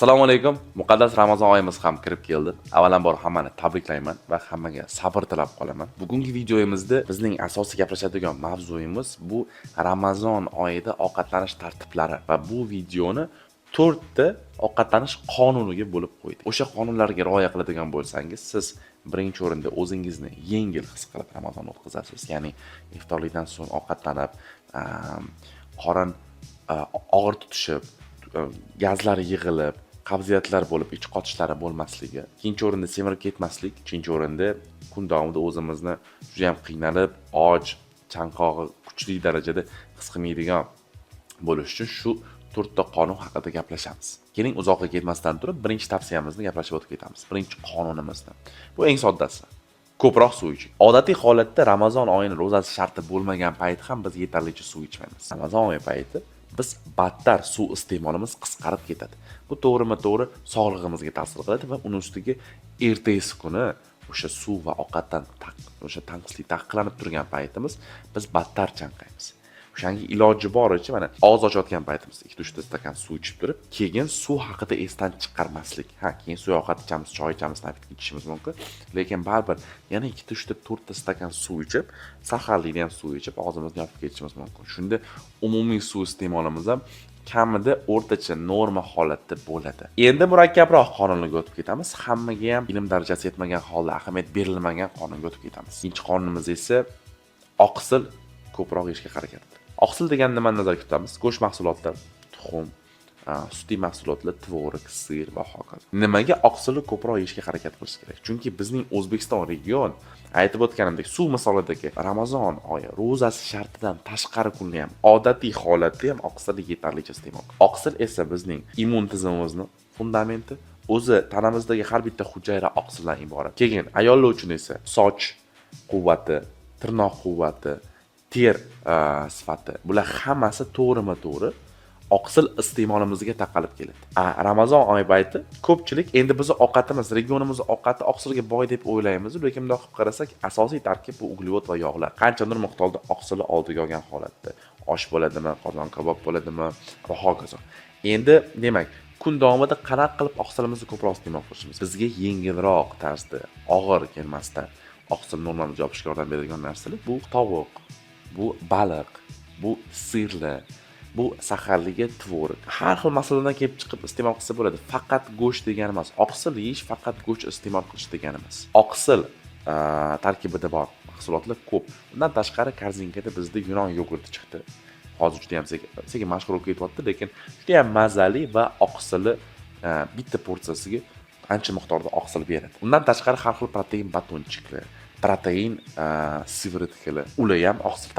Assalomu alaykum. Muqaddas Ramazon oyimiz ham kirib keldi. Avvalambor hammani tabriklayman va hammaga sabr tilab qolaman. Bugungi videomizda bizning asosiy gaplashadigan mavzuyimiz bu Ramazon oyida ovqatlanish tartiblari va bu videoni 4 ta ovqatlanish qonuniga bo'lib qo'ydik. O'sha qonunlarga rioya qiladigan bo'lsangiz, siz birinchi o'rinda o'zingizni yengil his qilib Ramazon o'tkazasiz. Ya'ni iftorlikdan so'ng ovqatlanib, qorin og'ir tutishib, gazlari yig'ilib, qabziyatlar bo'lib, ich qotishlari bo'lmasligi. Ikkinchi o'rinda semirib ketmaslik, uchinchi o'rinda kun davomida o'zimizni juda ham qiynalib, och, chanqog'i kuchli darajada his qilmaydigan bo'lish uchun shu 4 ta qonun haqida gaplashamiz. Keling, uzoqqa ketmasdan turib, birinchi tavsiyamizni gaplashib o'tib ketamiz. Birinchi qonunimizni. Bu eng soddasi. Ko'proq suv iching. Odatiy holatda Ramazon oyining ro'zasi sharti bo'lmagan payt ham biz yetarlicha suv ichmaymiz. Ramazon oyi payti biz battar suv iste'molimiz qisqarib ketadi. Bu to'g'rimi-to'g'ri sog'lig'imizga ta'sir qiladi va uning ustiga ertasi kuni o'sha suv va ovqatdan o'sha tanqislik taqiqlanib turgan paytimiz biz battar chanqaymiz. O'shanga iloji boricha mana og'iz ochayotgan paytimizda 2-3 ta stakan suv ichib turib, keyin suv haqida esdan chiqarmaslik. Keyin suv ovqat ichamiz, choy ichamiz, napitka ichishimiz mumkin, lekin baribir yana 2-3 ta 4 ta stakan suv ichib, saharlikda ham suv ichib, og'zimizni yopib ketishimiz mumkin. Shunda umumiy suv iste'molimiz ham kamida o'rtacha norma holatda bo'ladi. Endi murakkabroq qonunlarga o'tib ketamiz. Hammaga ham ilm darajasi yetmagan holda ahamiyat berilmagan qonunga o'tib ketamiz. Ikkinchi qonunimiz esa oqsil ko'proq yeyishga harakat qiling. Oqsil degan nimani nazarda tutamiz? Go'sht mahsulotlari, tuxum, sutli mahsulotlar, tvorog, sir va hokazo. Nimaga oqsilni ko'proq yeyishga harakat qilish kerak? Chunki bizning O'zbekiston region aytib o'tganimdek, suv misolidagi Ramazon oyi ro'zasi shartidan tashqari kunda ham odatiy holatda ham oqsilni yetarlicha iste'mol. Oqsil esa bizning immun tizimimizning fundamenti, o'zi tanamizdagi har bitta hujayra oqsildan iborat. Keyin ayollar uchun esa soch quvvati, tirnoq quvvati, ter sifati, bular hammasi to'g'rima-to'g'ri oqsil iste'molimizga taqalib keladi. Ramazon oyi payti ko'pchilik endi bizni ovqatimiz, regionimizning ovqati oqsilga boy deb o'ylaymiz, lekin bunday qilib qarasak, asosiy tarkib bu uglevod va yog'lar. Qanchadir miqdorda oqsilni oldiga olgan holatda, osh bo'ladimi, qozon kabob bo'ladimi va hokazo. Endi demak, kun davomida qanaqa qilib oqsilimizni ko'proq iste'mol qilishimiz bizga yengilroq tarzda, og'ir kelmasdan oqsil normamizni yopishga yordam beradigan narsalar bu tovuq, bu baliq, bu sirlar, bu saharlikka tvorog. Har xil masaladan kelib chiqib iste'mol qilsa bo'ladi. Faqat go'sht degani emas. Oqsil yeyish faqat go'sht iste'mol qilish degani emas. Oqsil tarkibida bor mahsulotlar ko'p. Undan tashqari korzinkada bizda Yunon yogurti chiqdi. Hozir juda ham sekin mashhur bo'lib ketyapti, lekin juda ham mazali va oqsili bitta porsiyasiga ancha miqdorda oqsil beradi. Undan tashqari har xil protein batonchiklari, protein sivritkalar, ular ham oqsil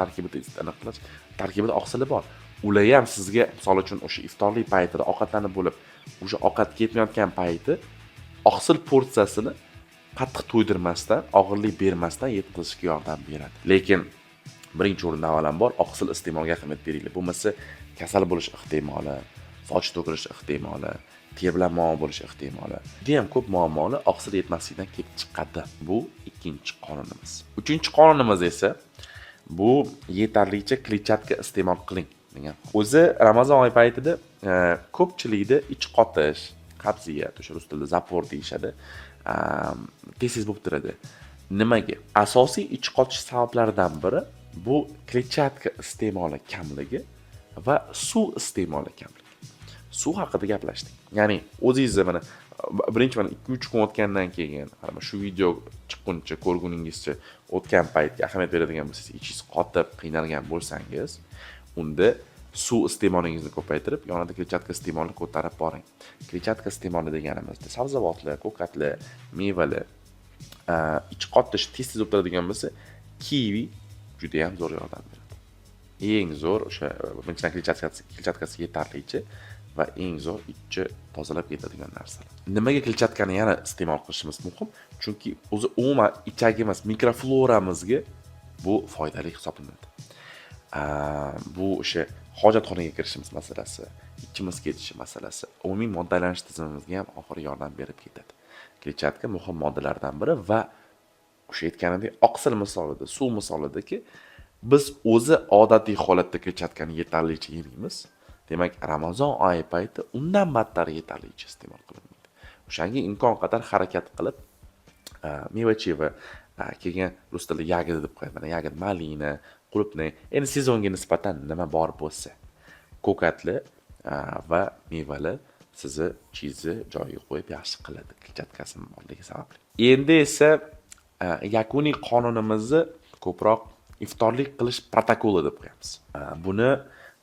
tarkibida oqsili bor. Ular ham sizga misol uchun o'sha iftorlik paytida ovqatlanib bo'lib, o'sha ovqat ketmayotgan payti oqsil porsiyasini qattiq to'ydirmasdan, og'irlik bermasdan yetkazishga yordam beradi. Lekin birinchi o'rinda avvalambor oqsil iste'moliga ahamiyat beringlar. Bo'lmasa kasal bo'lish ehtimoli, soch to'kilish ehtimoli, ter bilan muammo bo'lish ehtimoli, juda ham ko'p muammolar oqsil yetmaslikdan kelib chiqadi. Bu ikkinchi qonunimiz. Uchinchi qonunimiz esa bu yetarlicha kletchatka iste'mol qiling degan. O'zi Ramazon oyi paytida ko'pchilikda ich qotish, qabziyat, o'sha rus tilida zapor deyishadi, tez bo'lib turadi. Nimaga? Asosiy ich qotish sabablaridan biri bu kletchatka iste'moli kamligi va suv iste'moli kamligi. Suv haqida gaplashdik. Ya'ni o'zingizni mana birinchi 2-3 kun o'tgandan keyin, shu video chiqquncha, ko'rguningizcha o'tgan paytga ahamiyat beradigan bo'lsangiz, ichingiz qotib, qiynalgan bo'lsangiz, unda suv iste'molingizni ko'paytirib, yonida kletchatka iste'molini ko'tarib boring. Kletchatka iste'moli deganimizda sabzavotlar, ko'katlar, mevalar, ich qotish tez o'tadigan bo'lsa, kivi juda ham zo'r yordam beradi. Eng zo'r o'sha birinchidan kletchatkasi yetarlicha va eng zo'r ichni tozalab ketadigan narsalar. Nimaga kletchatkani yana iste'mol qilishimiz muhim? Chunki o'zi umuman ichagimiz, mikrofloramizga bu foydali hisoblanadi. Bu o'sha hojatxonaga kirishimiz masalasi, ichimiz ketishi masalasi, umumiy moddalanish tizimimizga ham oxiri yordam berib ketadi. Kletchatka muhim moddalardan biri va o'sha aytganimdek oqsil misolida, suv misolidagi biz o'zi odatiy holatda kletchatkani yetarlicha yemaymiz. Demak, Ramazon oyi payti undan battar yetarlicha iste'mol qilinmaydi. O'shanga imkon qadar harakat qilib, meva-cheva, keyin rus tilida yagida deb qo'yadi. Mana yagid malina, qulupnay, endi sezonga nisbatan nima bor bo'lsa, ko'katli va mevali sizni cheezni joyiga qo'yib yaxshi qiladi, kletchatkasi borligi sababli. Endi esa yakuniy qonunimizni ko'proq iftorlik qilish protokoli deb qo'yamiz. Buni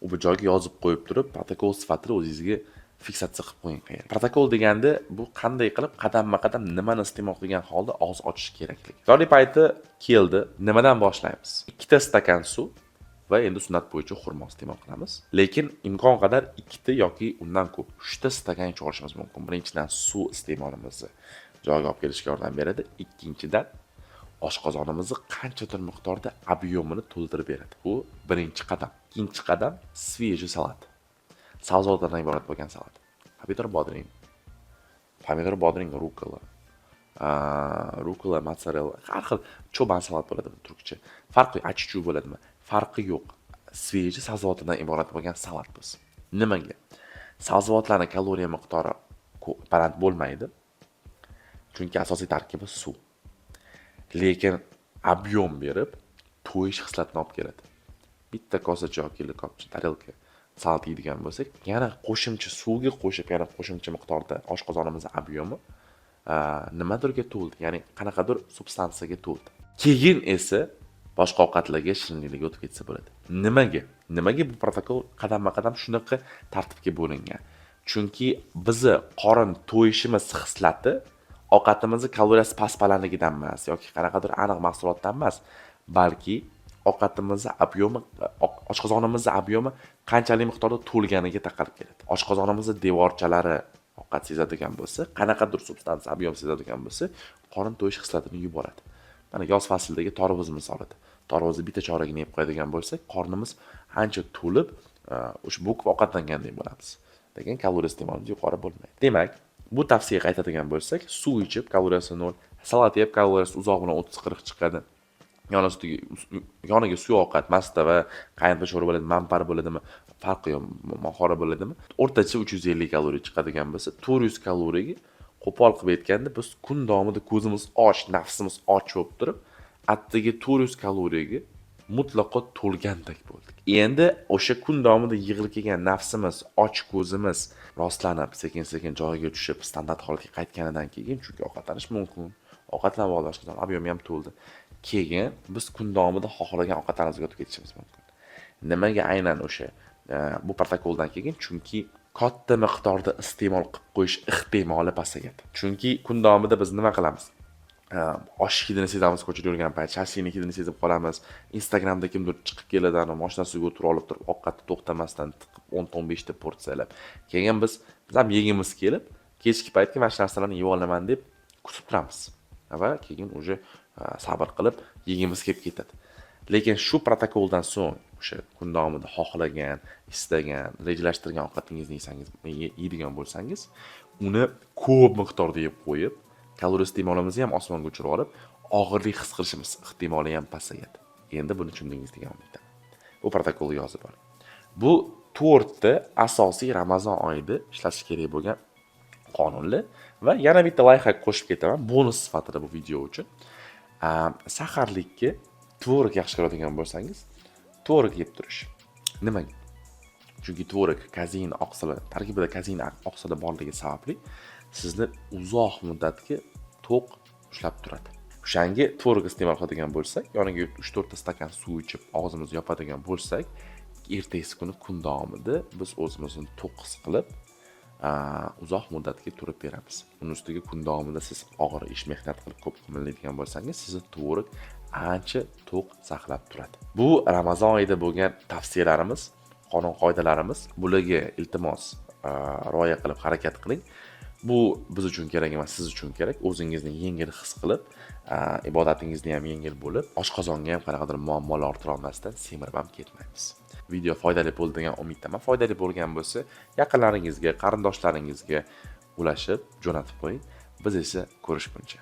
u joyga yozib qo'yib turib, protokol sifatida o'zingizga fiksatsiya qilib qo'ying qayerga. Protokol deganda bu qanday qilib qadamma-qadam nimani iste'mol qilgan holda og'iz ochish keraklik. Iftorlik payti keldi, nimadan boshlaymiz? 2 ta stakan suv va endi sunnat bo'yicha xurmo iste'mol qilamiz. Lekin imkon qadar 2 ta yoki undan ko'p 3 ta stakan olishimiz mumkin. Birinchidan suv iste'molimizni joyiga olib kelishga yordam beradi. Ikkinchidan oshqozonimizni qanchadir miqdorda объемini to'ldirib beradi. Bu birinchi qadam. Ikkinchi qadam sveji salat. Sabzavotlardan iborat bo'lgan salat. Pomidor bodring, rukola, mozzarella, har xil cho'ban salat bo'ladi turkcha. Farqi achichu bo'ladimi? Farqi yo'q. Sveji sabzavotlardan iborat bo'lgan salat biz. Nimaga? Sabzavotlarning kaloriya miqdori baland bo'lmaydi. Chunki asosiy tarkibi suv. Lekin объем berib, to'yish hislatini olib keladi. Bitta kosacha yoki tarelka salat yeydigan bo'lsak, yana qo'shimcha suvga qo'shib, yana qo'shimcha miqdorda oshqozonimizning объемi nimadirga to'ldi, ya'ni qanaqadir substansiyaga to'ldi. Keyin esa boshqa ovqatlarga shirinliklarga o'tib ketsa bo'ladi. Nimaga? Nimaga bu protokol qadamma-qadam shunaqa tartibga bo'lingan? Chunki bizni qorin to'yishimiz hislati ovqatimizni kaloriyasi past-balandligidan emas yoki qanaqadir aniq mahsulotdan emas, balki ovqatimizni объемi, oshqozonimizning объемi qanchalik miqdorda to'lganiga taqalib keladi. Oshqozonimizning devorchalari ovqat sezadigan bo'lsa, qanaqadir substansiya объем sezadigan bo'lsa, qorin to'yish hislatini yuboradi. Mana yoz faslidagi tarvuz misolida. Tarvuzni bitta chorakini yeb qo'yadigan bo'lsak, qornimiz ancha to'lib, o'sha bo'kib ovqatlangandek bo'lamiz. Lekin kaloriya iste'molimiz yuqori bo'lmaydi. Demak, bu tavsiyaga qaytadigan bo'lsak, suv ichib, kaloriyasi 0, salat yeb, kaloriyasi uzoq bilan 30-40 chiqadi. Yoniga suv-ovqat, masta va qaynatma sho'rva bo'ladi, manpar bo'ladimi, farqi yo'q, mohora bo'ladimi? O'rtacha 350 kaloriya chiqadigan bo'lsa, 400 kaloriyaga qo'pol qilib aytganda biz kun davomida ko'zimiz och, nafsimiz och bo'lib turib, attiga 400 kaloriyaga mutlaqo to'lgandek bo'ldik. Endi o'sha kun davomida yig'ilib kelgan nafsimiz, och ko'zimiz rostlanib, sekin-sekin joyiga tushib, standart holatga qaytganidan keyin, chunki ovqatlanish mumkin, ovqatlanib olib oshqozon объемi ham to'ldi. Keyin biz kun davomida xohlagan ovqatlarimizga o'tib ketishimiz mumkin. Nimaga aynan o'sha bu protokoldan keyin? Chunki katta miqdorda iste'mol qilib qo'yish ehtimoli pasayadi. Chunki kun davomida biz nima qilamiz? Osh hidini sezamiz, ko'chada yurgan payt, shashlikning hidini sezib qolamiz. Instagramda kimdir chiqib keladi, mashinasiga o'tirib olib turib, ovqatni to'xtamasdan tiqib 10-15 ta porsiyalab. Keyin biz ham yegimiz kelib, kechki paytga mana shu narsalarni yeb olaman deb kutib turamiz. Va keyin o'sha sabr qilib yegimiz kelib ketadi. Lekin shu protokoldan so'ng o'sha kun davomida xohlagan, istagan, rejalashtirgan ovqatingizni yeydigan bo'lsangiz, uni ko'p miqdorda yeb qo'yib, kaloriya iste'molimizni ham osmonga uchirib olib, og'irlik his qilishimiz ehtimoli ham pasayadi. Endi buni tushundingiz degan umiddaman. Bu protokolni yozib oling. Bu 4 ta asosiy Ramazon oyida ishlash kerak bo'lgan qonunlar va yana bitta layfhack qo'shib ketaman bonus sifatida bu video uchun. Saharlikka tvorog yaxshi ko'radigan bo'lsangiz, tvorog yeb turish. Nimaga? Chunki tvorog kazein oqsili, tarkibida kazein oqsili borligi sababli sizni uzoq muddatga to'q ushlab turadi. O'shanga tvorog iste'mol qiladigan bo'lsak, yoniga 3-4 ta stakan suv ichib, og'zimizni yopadigan bo'lsak, ertasi kuni kun davomida biz o'zimizni to'q his qilib, uzoq muddatga turib beramiz. Uning ustiga kun davomida siz og'ir ish mehnat qilib ko'p qilinadigan bo'lsangiz, sizni tvorog ancha to'q saqlab turadi. Bu Ramazon oyida bo'lgan tavsiyalarimiz, qonun-qoidalarimiz. Bularga iltimos rioya qilib harakat qiling. Bu biz uchun kerak emas, siz uchun kerak. O'zingizni yengil his qilib, ibodatingizni ham yengil bo'lib, oshqozonga ham qanaqadir muammolar orttira olmasdan semirib ham ketmaymiz. Video foydali bo'ldi degan umiddaman. Foydali bo'lgan bo'lsa, yaqinlaringizga, qarindoshlaringizga ulashib, jo'natib qo'ying. Biz esa ko'rishguncha